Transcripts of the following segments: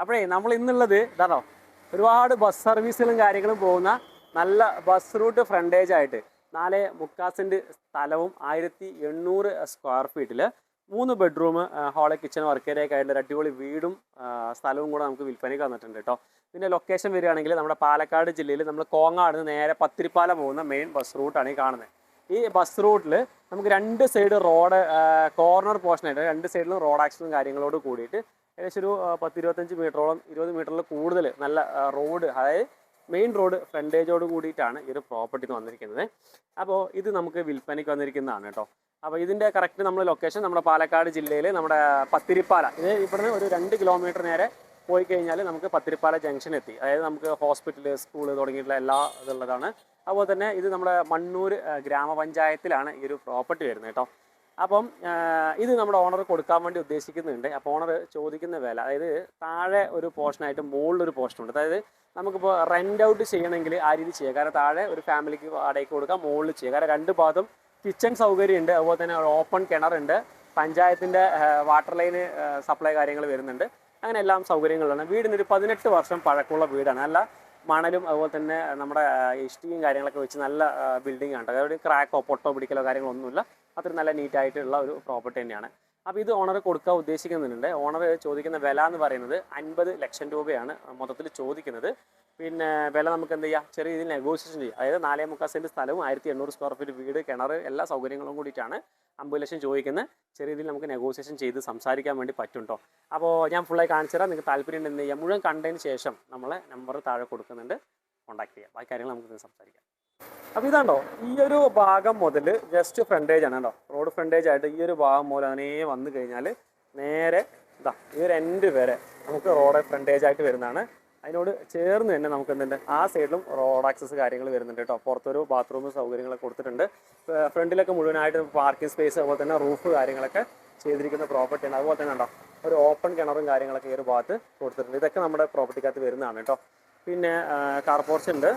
അപ്പോഴേ നമ്മൾ ഇന്നുള്ളത് ഇതാണോ, ഒരുപാട് ബസ് സർവീസുകളും കാര്യങ്ങളും പോകുന്ന നല്ല ബസ് റൂട്ട് ഫ്രണ്ടേജ് ആയിട്ട് 4.75 സെൻറ്റ് സ്ഥലവും 1800 സ്ക്വയർ ഫീറ്റിൽ 3 bedroom hall kitchen work area ഒക്കെ ആയിട്ട് ഒരു അടിപൊളി വീടും സ്ഥലവും കൂടെ നമുക്ക് വിൽപ്പനയ്ക്ക് വന്നിട്ടുണ്ട് കേട്ടോ. ഇതിൻ്റെ ലൊക്കേഷൻ വരികയാണെങ്കിൽ നമ്മുടെ പാലക്കാട് ജില്ലയിൽ നമ്മൾ കോങ്ങാട് നേരെ പത്തിരിപ്പാല പോകുന്ന മെയിൻ ബസ് റൂട്ടാണ് ഈ കാണുന്നത്. ഈ ബസ് റൂട്ടിൽ നമുക്ക് 2 സൈഡ് റോഡ് കോർണർ പോർഷനായിട്ട് 2 സൈഡിലും റോഡ് ആക്സിസും കാര്യങ്ങളോട് കൂടിയിട്ട് ഏകദേശം ഒരു 10-25 മീറ്ററോളം 20 മീറ്ററിൽ കൂടുതൽ നല്ല റോഡ്, അതായത് മെയിൻ റോഡ് ഫ്രണ്ടേജോട് കൂടിയിട്ടാണ് ഈ ഒരു പ്രോപ്പർട്ടി വന്നിരിക്കുന്നത്. അപ്പോൾ ഇത് നമുക്ക് വിൽപ്പനയ്ക്ക് വന്നിരിക്കുന്നതാണ് കേട്ടോ. അപ്പോൾ ഇതിൻ്റെ കറക്റ്റ് നമ്മൾ ലൊക്കേഷൻ നമ്മുടെ പാലക്കാട് ജില്ലയിൽ നമ്മുടെ പത്തിരിപ്പാല, ഇത് ഇവിടുന്ന് ഒരു 2 കിലോമീറ്റർ നേരെ പോയി കഴിഞ്ഞാൽ നമുക്ക് പത്തിരിപ്പാല ജംഗ്ഷൻ എത്തി. അതായത് നമുക്ക് ഹോസ്പിറ്റൽ, സ്കൂൾ തുടങ്ങിയിട്ടുള്ള എല്ലാ ഇതുള്ളതാണ്. അതുപോലെ തന്നെ ഇത് നമ്മുടെ മണ്ണൂർ ഗ്രാമപഞ്ചായത്തിലാണ് ഈ ഒരു പ്രോപ്പർട്ടി വരുന്നത് കേട്ടോ. അപ്പം ഇത് നമ്മുടെ ഓണർ കൊടുക്കാൻ വേണ്ടി ഉദ്ദേശിക്കുന്നുണ്ട്. അപ്പോൾ ഓണർ ചോദിക്കുന്ന വില, അതായത് താഴെ ഒരു പോർഷനായിട്ട് മുകളിലൊരു പോർഷനുണ്ട്. അതായത് നമുക്കിപ്പോൾ റെൻ്റ് ഔട്ട് ചെയ്യണമെങ്കിൽ ആ രീതി ചെയ്യാം. കാരണം താഴെ ഒരു ഫാമിലിക്ക് വാടകയ്ക്ക് കൊടുക്കാം, മുകളിൽ ചെയ്യാം. കാരണം 2 ഭാഗത്തും കിച്ചൺ സൗകര്യമുണ്ട്. അതുപോലെ തന്നെ ഒരു ഓപ്പൺ കിണറുണ്ട്, പഞ്ചായത്തിൻ്റെ വാട്ടർ ലൈന് സപ്ലൈ കാര്യങ്ങൾ വരുന്നുണ്ട്. അങ്ങനെ എല്ലാം സൗകര്യങ്ങളാണ്. വീടിനൊരു 18 വർഷം പഴക്കമുള്ള വീടാണ്. നല്ല മണലും അതുപോലെ തന്നെ നമ്മുടെ ഇഷ്ടിയും കാര്യങ്ങളൊക്കെ വെച്ച് നല്ല ബിൽഡിംഗ് ആണ്. അതായത് ക്രാക്കോ പൊട്ടോ പിടിക്കലോ കാര്യങ്ങളോ ഒന്നുമില്ല. അത്ര നല്ല നീറ്റായിട്ടുള്ള ഒരു പ്രോപ്പർട്ടി തന്നെയാണ്. അപ്പോൾ ഇത് ഓണർ കൊടുക്കാൻ ഉദ്ദേശിക്കുന്നുണ്ട്. ഓണർ ചോദിക്കുന്ന വില എന്ന് പറയുന്നത് 50 ലക്ഷം രൂപയാണ് മൊത്തത്തിൽ ചോദിക്കുന്നത്. പിന്നെ വില നമുക്ക് എന്ത് ചെയ്യാം, ചെറിയ രീതിയിൽ നെഗോഷിയേഷൻ ചെയ്യാം. അതായത് 4.25 സെൻറ്റ് സ്ഥലവും 1800 സ്ക്വയർ ഫീറ്റ് വീട്, കിണർ, എല്ലാ സൗകര്യങ്ങളും കൂടിയിട്ടാണ് 50 ലക്ഷം ചോദിക്കുന്നത്. ചെറിയ രീതിയിൽ നമുക്ക് നെഗോഷിയേഷൻ ചെയ്ത് സംസാരിക്കാൻ വേണ്ടി പറ്റും കേട്ടോ. അപ്പോൾ ഞാൻ ഫുള്ളായി കാണിച്ചു തരാം. നിങ്ങൾക്ക് താല്പര്യം എന്ത് ചെയ്യാം, മുഴുവൻ കണ്ടതിന് ശേഷം നമ്മളെ നമ്പർ താഴെ കൊടുക്കുന്നുണ്ട്, കോൺടാക്ട് ചെയ്യാം. ബാക്കി കാര്യങ്ങൾ നമുക്ക് സംസാരിക്കാം. അപ്പോൾ ഇതാണ്ടോ, ഈ ഒരു ഭാഗം മുതൽ ജസ്റ്റ് ഫ്രണ്ടേജ് ആണ് കേട്ടോ. റോഡ് ഫ്രണ്ടേജ് ആയിട്ട് ഈ ഒരു ഭാഗം മുതൽ അങ്ങനെ വന്നു കഴിഞ്ഞാൽ നേരെ ഇതാ ഈ ഒരു എൻഡ് വരെ നമുക്ക് റോഡ് ഫ്രണ്ടേജ് ആയിട്ട് വരുന്നതാണ്. അതിനോട് ചേർന്ന് തന്നെ നമുക്ക് എന്തുണ്ട്, ആ സൈഡിലും റോഡ് ആക്സസ് കാര്യങ്ങൾ വരുന്നുണ്ട് കേട്ടോ. പുറത്തൊരു ബാത്റൂം സൗകര്യങ്ങളൊക്കെ കൊടുത്തിട്ടുണ്ട്. ഫ്രണ്ടിലൊക്കെ മുഴുവനായിട്ട് പാർക്കിംഗ് സ്പേസ്, അതുപോലെ തന്നെ റൂഫ് കാര്യങ്ങളൊക്കെ ചെയ്തിരിക്കുന്ന പ്രോപ്പർട്ടിയാണ്. അതുപോലെ തന്നെ ഉണ്ടോ ഒരു ഓപ്പൺ കിണറും കാര്യങ്ങളൊക്കെ ഈ ഒരു ഭാഗത്ത് കൊടുത്തിട്ടുണ്ട്. ഇതൊക്കെ നമ്മുടെ പ്രോപ്പർട്ടിക്കകത്ത് വരുന്നതാണ് കേട്ടോ. പിന്നെ കാർ പോർച്ച് ഉണ്ട്.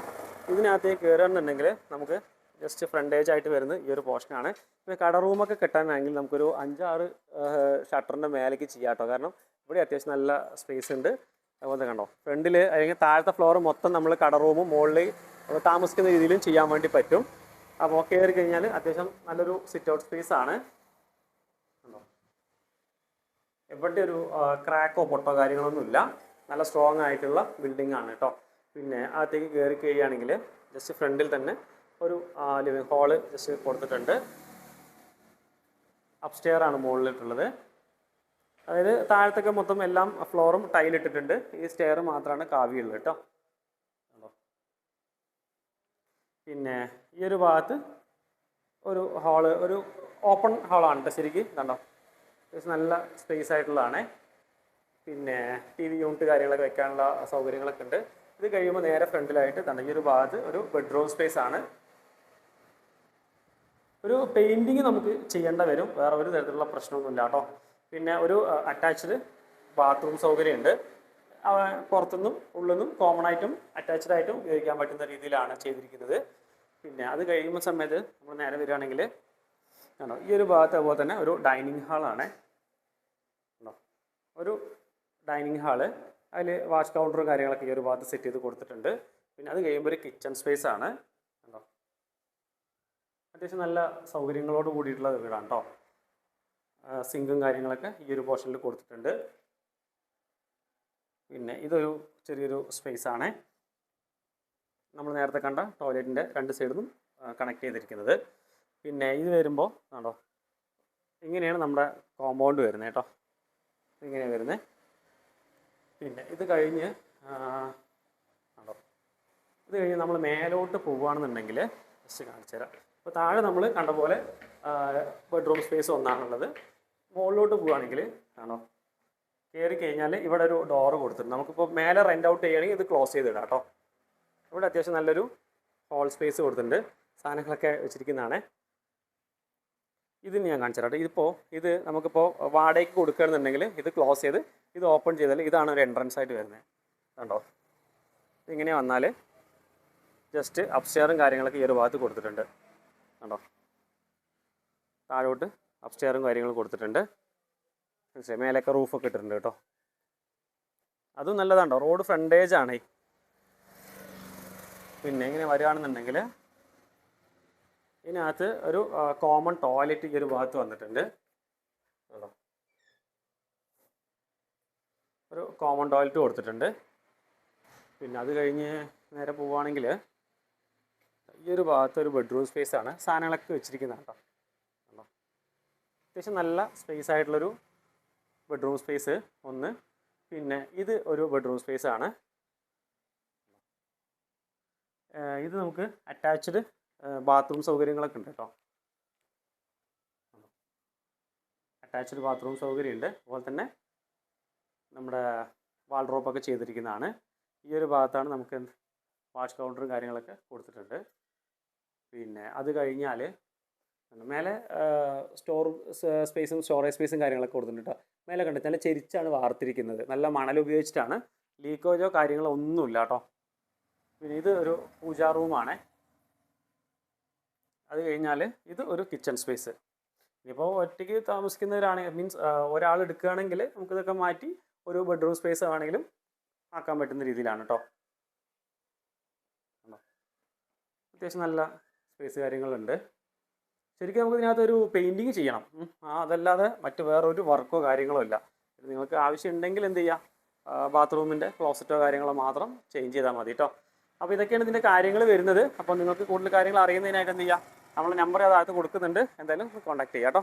ഇതിനകത്തേക്ക് കയറുകയാണെന്നുണ്ടെങ്കിൽ നമുക്ക് ജസ്റ്റ് ഫ്രണ്ടേജ് ആയിട്ട് വരുന്നത് ഈ ഒരു പോർഷനാണ്. പിന്നെ കട റൂമൊക്കെ കെട്ടാനാണെങ്കിൽ നമുക്കൊരു 5-6 ഷട്ടറിൻ്റെ മേലേക്ക് ചെയ്യാം കേട്ടോ. കാരണം ഇവിടെ അത്യാവശ്യം നല്ല സ്പേസ് ഉണ്ട്. അതുപോലെ കണ്ടോ ഫ്രണ്ടിൽ അല്ലെങ്കിൽ താഴത്തെ ഫ്ലോർ മൊത്തം നമ്മൾ കട റൂമും മുകളിൽ താമസിക്കുന്ന രീതിയിലും ചെയ്യാൻ വേണ്ടി പറ്റും. അപ്പോൾ കയറി കഴിഞ്ഞാൽ അത്യാവശ്യം നല്ലൊരു സിറ്റ് ഔട്ട് സ്പേസ് ആണ്. കണ്ടോ എവിടെ ഒരു ക്രാക്കോ പൊട്ടോ കാര്യങ്ങളൊന്നുമില്ല. നല്ല സ്ട്രോങ് ആയിട്ടുള്ള ബിൽഡിംഗ് ആണ് കേട്ടോ. പിന്നെ അകത്തേക്ക് കയറി കഴിയുകയാണെങ്കിൽ ജസ്റ്റ് ഫ്രണ്ടിൽ തന്നെ ഒരു ലിവിങ് ഹാള് ജസ്റ്റ് കൊടുത്തിട്ടുണ്ട്. അപ്സ്റ്റെയർ ആണ് മുകളിലിട്ടുള്ളത്. അതായത് താഴത്തൊക്കെ മൊത്തം എല്ലാം ഫ്ലോറും ടൈലിട്ടിട്ടുണ്ട്. ഈ സ്റ്റെയർ മാത്രമാണ് കാവിയുള്ളത് കേട്ടോ. പിന്നെ ഈ ഒരു ഭാഗത്ത് ഒരു ഹാള്, ഒരു ഓപ്പൺ ഹാളാണ് കേട്ടോ ശരിക്കും. കണ്ടോ നല്ല സ്പേസ് ആയിട്ടുള്ളതാണ്. പിന്നെ TV യൂണിറ്റ് കാര്യങ്ങളൊക്കെ വെക്കാനുള്ള സൗകര്യങ്ങളൊക്കെ ഉണ്ട്. ഇത് കഴിയുമ്പോൾ നേരെ ഫ്രണ്ടിലായിട്ട് തന്നെ ഈ ഒരു ഭാഗത്ത് ഒരു ബെഡ്റൂം സ്പേസ് ആണ്. ഒരു പെയിൻറ്റിങ് നമുക്ക് ചെയ്യേണ്ട വരും, വേറെ ഒരു തരത്തിലുള്ള പ്രശ്നമൊന്നുമില്ല കേട്ടോ. പിന്നെ ഒരു അറ്റാച്ച്ഡ് ബാത്റൂം സൗകര്യമുണ്ട്. പുറത്തുനിന്നും ഉള്ളിൽ നിന്നും കോമൺ ആയിട്ടും അറ്റാച്ച്ഡ് ആയിട്ടും ഉപയോഗിക്കാൻ പറ്റുന്ന രീതിയിലാണ് ചെയ്തിരിക്കുന്നത്. പിന്നെ അത് കഴിയുന്ന സമയത്ത് നമ്മൾ നേരെ വരികയാണെങ്കിൽ ആണോ ഈ ഒരു ഭാഗത്ത് അതുപോലെ തന്നെ ഒരു ഡൈനിങ് ഹാളാണ്. ഒരു ഡൈനിങ് ഹാള്, അതിൽ വാഷ് കൗണ്ടറും കാര്യങ്ങളൊക്കെ ഈ ഒരു ഭാഗത്ത് സെറ്റ് ചെയ്ത് കൊടുത്തിട്ടുണ്ട്. പിന്നെ അത് കഴിയുമ്പോൾ ഒരു കിച്ചൺ സ്പേസ് ആണ് കേട്ടോ. അത്യാവശ്യം നല്ല സൗകര്യങ്ങളോട് കൂടിയിട്ടുള്ള വീടാണ് കേട്ടോ. സിങ്കും കാര്യങ്ങളൊക്കെ ഈ ഒരു പോർഷനിൽ കൊടുത്തിട്ടുണ്ട്. പിന്നെ ഇതൊരു ചെറിയൊരു സ്പേസ് ആണ്. നമ്മൾ നേരത്തെ കണ്ട ടോയ്ലറ്റിൻ്റെ 2 സൈഡിലും കണക്ട് ചെയ്തിരിക്കുന്നത്. പിന്നെ ഇത് വരുമ്പോൾ ആണോ ഇങ്ങനെയാണ് നമ്മുടെ കോമ്പൗണ്ട് വരുന്നത് കേട്ടോ. ഇങ്ങനെയാണ് വരുന്നത്. പിന്നെ ഇത് കഴിഞ്ഞ് ആണോ ഇത് കഴിഞ്ഞ് നമ്മൾ മേലോട്ട് പോവുകയാണെന്നുണ്ടെങ്കിൽ ജസ്റ്റ് കാണിച്ചു തരാം. അപ്പോൾ താഴെ നമ്മൾ കണ്ട പോലെ ബെഡ്റൂം സ്പേസ് ഒന്നാണുള്ളത്. മുകളിലോട്ട് പോവുകയാണെങ്കിൽ ആണോ കയറി കഴിഞ്ഞാൽ ഇവിടെ ഒരു ഡോറ് കൊടുത്തിട്ടുണ്ട്. നമുക്കിപ്പോൾ മേലെ റെൻ്റ് ഔട്ട് ചെയ്യുകയാണെങ്കിൽ ഇത് ക്ലോസ് ചെയ്തിടാം കേട്ടോ. ഇവിടെ അത്യാവശ്യം നല്ലൊരു ഹോൾ സ്പേസ് കൊടുത്തിട്ടുണ്ട്. സാധനങ്ങളൊക്കെ വെച്ചിരിക്കുന്നതാണ്. ഇത് ഞാൻ കാണിച്ചു തരാം. ഇത് നമുക്കിപ്പോൾ വാടകയ്ക്ക് കൊടുക്കുകയാണെന്നുണ്ടെങ്കിൽ ഇത് ക്ലോസ് ചെയ്ത് ഇത് ഓപ്പൺ ചെയ്താൽ ഇതാണ് ഒരു എൻട്രൻസ് ആയിട്ട് വരുന്നത്. കണ്ടോ ഇങ്ങനെ വന്നാൽ ജസ്റ്റ് അപ്സ്റ്റെയറും കാര്യങ്ങളൊക്കെ ഈ ഒരു ഭാഗത്ത് കൊടുത്തിട്ടുണ്ട്. കണ്ടോ താഴോട്ട് അപ്സ്റ്റെയറും കാര്യങ്ങളും കൊടുത്തിട്ടുണ്ട്. മനസ്സിലായി, മേലൊക്കെ റൂഫൊക്കെ ഇട്ടിട്ടുണ്ട് കേട്ടോ. അതും നല്ലതാണ്ടോ, റോഡ് ഫ്രണ്ടേജ് ആണ്. പിന്നെ ഇങ്ങനെ വരികയാണെന്നുണ്ടെങ്കിൽ ഇതിനകത്ത് ഒരു കോമൺ ടോയ്ലറ്റ് ഈ ഒരു ഭാഗത്ത് വന്നിട്ടുണ്ട്. ഒരു കോമൺ ടോയ്ലറ്റ് കൊടുത്തിട്ടുണ്ട്. പിന്നെ അത് കഴിഞ്ഞ് നേരെ പോവുകയാണെങ്കിൽ ഈ ഒരു ഭാഗത്ത് ഒരു ബെഡ്റൂം സ്പേസ് ആണ് സാധനങ്ങളൊക്കെ വെച്ചിരിക്കുന്നത് കേട്ടോ. അത്യാവശ്യം നല്ല സ്പേസ് ആയിട്ടുള്ളൊരു ബെഡ്റൂം സ്പേസ് ഒന്ന്. പിന്നെ ഇത് ഒരു ബെഡ്റൂം സ്പേസ് ആണ്. ഇത് നമുക്ക് അറ്റാച്ച്ഡ് ബാത്റൂം സൗകര്യങ്ങളൊക്കെ ഉണ്ട് കേട്ടോ. അറ്റാച്ച്ഡ് ബാത്റൂം സൗകര്യം ഉണ്ട്. അതുപോലെ തന്നെ നമ്മുടെ വാൾഡ്രോപ്പൊക്കെ ചെയ്തിരിക്കുന്നതാണ്. ഈ ഒരു ഭാഗത്താണ് നമുക്ക് വാഷ് കൗണ്ടറും കാര്യങ്ങളൊക്കെ കൊടുത്തിട്ടുണ്ട്. പിന്നെ അത് കഴിഞ്ഞാൽ മേലെ സ്റ്റോർ സ്പേസും സ്റ്റോറേജ് സ്പേസും കാര്യങ്ങളൊക്കെ കൊടുത്തിട്ടുണ്ട് കേട്ടോ. മേലെ കണ്ടിട്ട് നല്ല ചെരിച്ചാണ് വാർത്തിരിക്കുന്നത്. നല്ല മണൽ ഉപയോഗിച്ചിട്ടാണ്. ലീക്കേജോ കാര്യങ്ങളോ ഒന്നുമില്ല കേട്ടോ. പിന്നെ ഇത് ഒരു പൂജാ റൂമാണ്. അത് കഴിഞ്ഞാൽ ഇത് ഒരു കിച്ചൺ സ്പേസ്. ഇനിയിപ്പോൾ ഒറ്റയ്ക്ക് താമസിക്കുന്നവരാണെങ്കിൽ മീൻസ് ഒരാൾ എടുക്കുകയാണെങ്കിൽ നമുക്കിതൊക്കെ മാറ്റി ഒരു ബെഡ്റൂം സ്പേസ് ആണെങ്കിലും ആക്കാൻ പറ്റുന്ന രീതിയിലാണ് കേട്ടോ. അത്യാവശ്യം നല്ല സ്പേസ് കാര്യങ്ങളുണ്ട്. ശരിക്കും നമുക്ക് ഇതിനകത്തൊരു പെയിൻറ്റിങ് ചെയ്യണം. അതല്ലാതെ മറ്റ് വേറൊരു വർക്കോ കാര്യങ്ങളോ ഇല്ല. നിങ്ങൾക്ക് ആവശ്യമുണ്ടെങ്കിൽ എന്ത് ചെയ്യുക, ബാത്റൂമിൻ്റെ ക്ലോസറ്റോ കാര്യങ്ങളോ മാത്രം ചേഞ്ച് ചെയ്താൽ മതി കേട്ടോ. അപ്പോൾ ഇതൊക്കെയാണ് ഇതിൻ്റെ കാര്യങ്ങൾ വരുന്നത്. അപ്പോൾ നിങ്ങൾക്ക് കൂടുതൽ കാര്യങ്ങൾ അറിയുന്നതിനായിട്ട് എന്ത് ചെയ്യുക, നമ്മൾ നമ്പർ അതായത് കൊടുക്കുന്നുണ്ട്. എന്തായാലും കോൺടാക്ട് ചെയ്യാം കേട്ടോ.